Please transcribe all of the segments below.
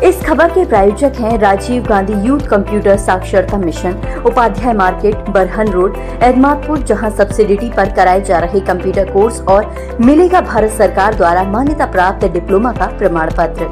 इस खबर के प्रायोजक हैं राजीव गांधी यूथ कंप्यूटर साक्षरता mission, Upadhyay market, Barhan road, Etmadpur, जहां सब्सिडी पर कराए जा रहे कंप्यूटर कोर्स और मिलेगा भारत सरकार द्वारा मान्यता प्राप्त डिप्लोमा का प्रमाण पत्र।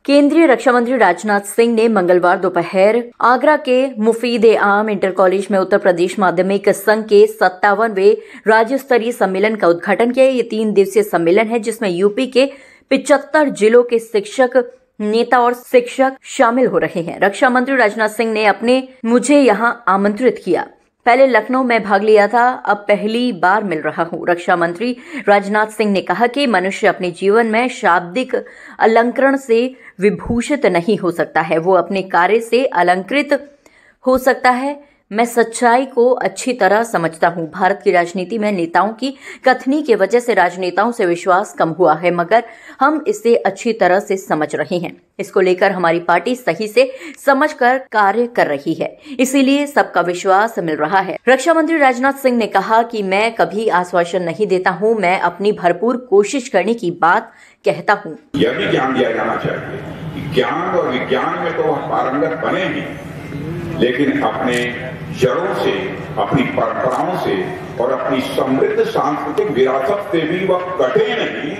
केंद्रीय रक्षा मंत्री राजनाथ सिंह ने मंगलवार दोपहर आगरा के मुफीद-ए-आम इंटर कॉलेज में उत्तर प्रदेश माध्यमिक संघ के 57वें राज्य स्तरीय सम्मेलन का उद्घाटन किया। ये 3 दिवसीय सम्मेलन है जिसमें यूपी के 75 जिलों के शिक्षक, नेता और शिक्षक शामिल हो रहे हैं। रक्षा मंत्री राजनाथ सिंह ने मुझे यहां आमंत्रित किया। पहले लखनऊ में भाग लिया था, अब पहली बार मिल रहा हूं। रक्षा मंत्री राजनाथ सिंह ने कहा कि मनुष्य अपने जीवन में शाब्दिक अलंकरण से विभूषित नहीं हो सकता है, वो अपने कार्य से अलंकृत हो सकता है। मैं सच्चाई को अच्छी तरह समझता हूं। भारत की राजनीति में नेताओं की कथनी की वजह से राजनेताओं से विश्वास कम हुआ है, मगर हम इसे अच्छी तरह से समझ रहे हैं। इसको लेकर हमारी पार्टी सही से समझकर कार्य कर रही है, इसीलिए सबका विश्वास मिल रहा है। रक्षा मंत्री राजनाथ सिंह ने कहा कि मैं कभी आश्वासन नहीं देता हूं, मैं अपनी भरपूर कोशिश करने की बात कहता हूं। यह भी ध्यान दिया जाना चाहिए कि ज्ञान और विज्ञान में तो हम पारंगत बने ही, लेकिन अपने जड़ों से, अपनी परंपराओं से और अपनी समृद्ध सांस्कृतिक विरासत से भी वह कटे नहीं,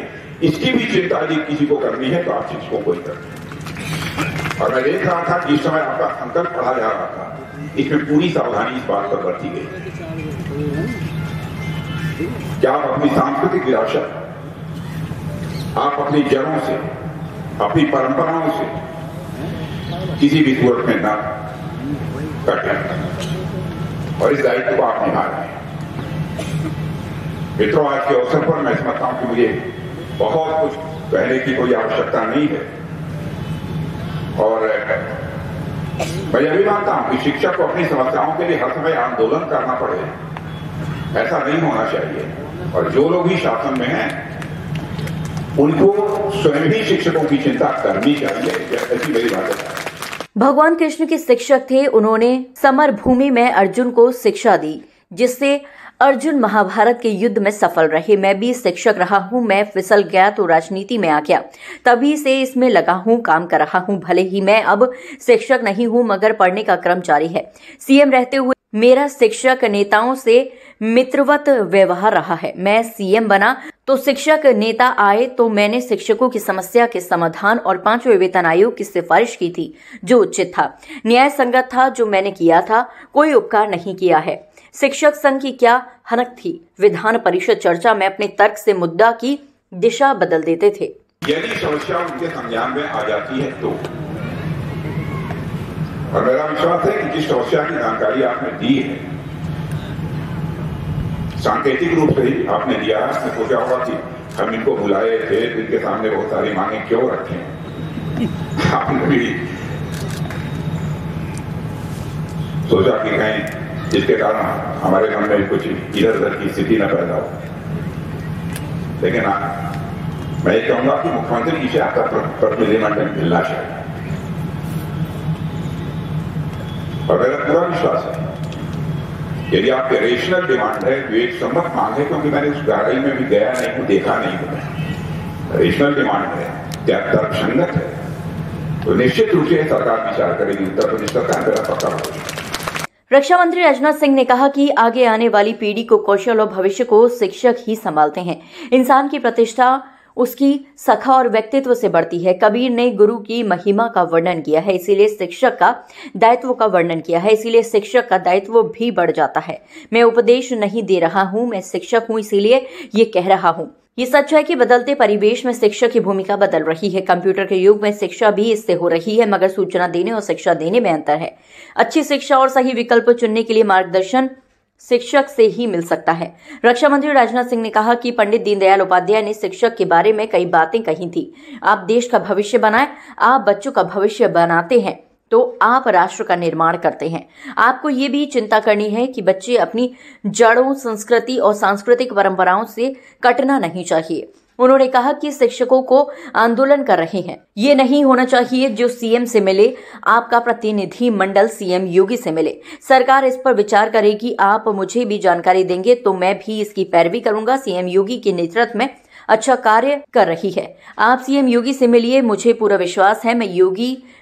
इसकी भी चिंता यदि किसी को करनी है तो आप शिक्षकों को ही करें। और मैं देख रहा था कि इस समय आपका संकल्प पढ़ा जा रहा था, इसमें पूरी सावधानी इस बात पर बरती गई कि आप अपनी सांस्कृतिक विरासत, आप अपनी जड़ों से, अपनी परंपराओं से किसी भी सूरत में न कटे और इस दायित्व को आप निभा रहे हैं। मित्रों, आज के अवसर पर मैं समझता हूं कि मुझे बहुत कुछ कहने की कोई आवश्यकता नहीं है और मैं यह भी मानता हूं कि शिक्षक को अपनी समस्याओं के लिए हर समय आंदोलन करना पड़े, ऐसा नहीं होना चाहिए। और जो लोग भी शासन में हैं उनको स्वयं ही शिक्षकों की चिंता करनी चाहिए, ऐसी मेरी बात है। भगवान कृष्ण के शिक्षक थे। उन्होंने समर भूमि में अर्जुन को शिक्षा दी, जिससे अर्जुन महाभारत के युद्ध में सफल रहे। मैं भी शिक्षक रहा हूं, मैं फिसल गया तो राजनीति में आ गया, तभी से इसमें लगा हूं, काम कर रहा हूं। भले ही मैं अब शिक्षक नहीं हूं, मगर पढ़ने का क्रम जारी है। सीएम रहते हुए मेरा शिक्षक नेताओं से मित्रवत व्यवहार रहा है। मैं सीएम बना तो शिक्षक नेता आए तो मैंने शिक्षकों की समस्या के समाधान और 5वें वेतन आयोग की सिफारिश की थी, जो उचित था, न्याय संगत था। जो मैंने किया था, कोई उपकार नहीं किया है। शिक्षक संघ की क्या हनक थी। विधान परिषद चर्चा में अपने तर्क से मुद्दा की दिशा बदल देते थे। यदि समस्या उनके संज्ञान में आ जाती है तो, और मेरा विश्वास है कि जिस समस्या की जानकारी आपने दी है, सांकेतिक रूप से ही आपने दिया है। आपने सोचा होगा कि हम इनको बुलाए थे तो इनके सामने बहुत सारी मांगे क्यों रखें। आपने भी सोचा कि कहीं जिसके कारण हमारे मन में कुछ इधर उधर की स्थिति न पैदा हो। लेकिन मैं ये कहूंगा कि मुख्यमंत्री जी से आपका प्रतिनिधिमंडल मिलना चाहिए और मेरा पूरा विश्वास है यदि आपके रेशनल डिमांड है, जो एक सम्मत मांग है, क्योंकि मैंने उस गहराई में भी गया नहीं हूं, देखा नहीं हूं, रेशनल डिमांड है, क्या तर्कसंगत है, तो निश्चित रूप से सरकार विचार करेगी। उत्तर प्रदेश सरकार मेरा पक्का भरोसा। रक्षा मंत्री राजनाथ सिंह ने कहा कि आगे आने वाली पीढ़ी को कौशल और भविष्य को शिक्षक ही संभालते हैं। इंसान की प्रतिष्ठा उसकी सखा और व्यक्तित्व से बढ़ती है। कबीर ने गुरु की महिमा का वर्णन किया है, इसीलिए शिक्षक का दायित्व का वर्णन किया है, इसीलिए शिक्षक का दायित्व भी बढ़ जाता है। मैं उपदेश नहीं दे रहा हूं, मैं शिक्षक हूं, इसीलिए ये कह रहा हूं। ये सच है कि बदलते परिवेश में शिक्षक की भूमिका बदल रही है। कंप्यूटर के युग में शिक्षा भी इससे हो रही है, मगर सूचना देने और शिक्षा देने में अंतर है। अच्छी शिक्षा और सही विकल्प चुनने के लिए मार्गदर्शन शिक्षक से ही मिल सकता है। रक्षा मंत्री राजनाथ सिंह ने कहा कि पंडित दीनदयाल उपाध्याय ने शिक्षक के बारे में कई बातें कही थी। आप देश का भविष्य बनाएं, आप बच्चों का भविष्य बनाते हैं तो आप राष्ट्र का निर्माण करते हैं। आपको ये भी चिंता करनी है कि बच्चे अपनी जड़ों, संस्कृति और सांस्कृतिक परंपराओं से कटना नहीं चाहिए। उन्होंने कहा कि शिक्षकों को आंदोलन कर रहे हैं। ये नहीं होना चाहिए जो सीएम से मिले, आपका प्रतिनिधि मंडल सीएम योगी से मिले। सरकार इस पर विचार करेगी। आप मुझे भी जानकारी देंगे तो मैं भी इसकी पैरवी करूंगा। सीएम योगी के नेतृत्व में अच्छा कार्य कर रही है। आप सीएम योगी से मिलिए, मुझे पूरा विश्वास है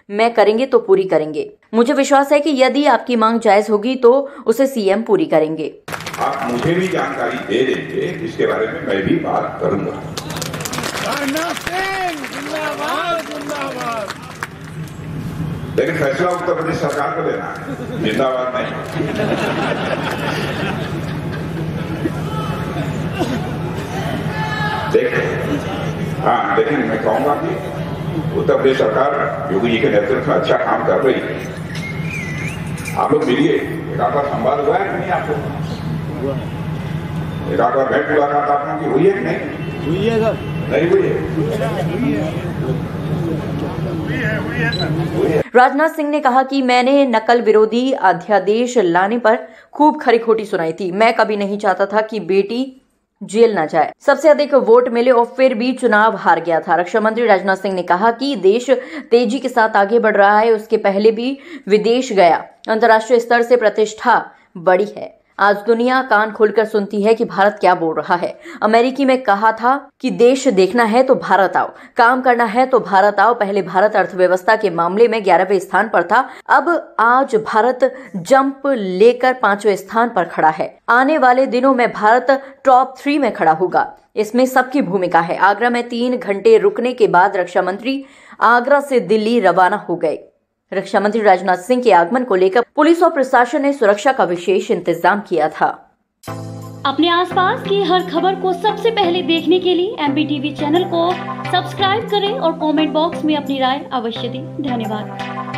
मैं करेंगे तो पूरी करेंगे। मुझे विश्वास है कि यदि आपकी मांग जायज होगी तो उसे सीएम पूरी करेंगे। आप मुझे भी जानकारी दे देंगे, इसके बारे में मैं भी बात करूंगा। लेकिन फैसला उत्तर प्रदेश सरकार को लेना है, जिंदाबाद नहीं। हाँ, लेकिन मैं कहूंगा कि उत्तर प्रदेश सरकार योगी जी के नेतृत्व में अच्छा काम कर रही है। आप लोग मिलिए, एक आध बार संवाद हुआ है कि नहीं? आप लोग एक आध बार भेंट मुलाकात आप लोगों की हुई है कि नहीं? हुई है सर। नहीं हुई है। राजनाथ सिंह ने कहा कि मैंने नकल विरोधी अध्यादेश लाने पर खूब खरी खोटी सुनाई थी। मैं कभी नहीं चाहता था कि बेटी जेल न जाए। सबसे अधिक वोट मिले और फिर भी चुनाव हार गया था। रक्षा मंत्री राजनाथ सिंह ने कहा कि देश तेजी के साथ आगे बढ़ रहा है। उसके पहले भी विदेश गया। अंतर्राष्ट्रीय स्तर से प्रतिष्ठा बढ़ी है। आज दुनिया कान खोलकर सुनती है कि भारत क्या बोल रहा है। अमेरिकी में कहा था कि देश देखना है तो भारत आओ, काम करना है तो भारत आओ। पहले भारत अर्थव्यवस्था के मामले में 11वें स्थान पर था, अब आज भारत जंप लेकर 5वें स्थान पर खड़ा है। आने वाले दिनों में भारत टॉप 3 में खड़ा होगा। इसमें सबकी भूमिका है। आगरा में 3 घंटे रुकने के बाद रक्षा मंत्री आगरा से दिल्ली रवाना हो गए। रक्षा मंत्री राजनाथ सिंह के आगमन को लेकर पुलिस और प्रशासन ने सुरक्षा का विशेष इंतजाम किया था। अपने आसपास की हर खबर को सबसे पहले देखने के लिए MBTV चैनल को सब्सक्राइब करें और कमेंट बॉक्स में अपनी राय अवश्य दें। धन्यवाद।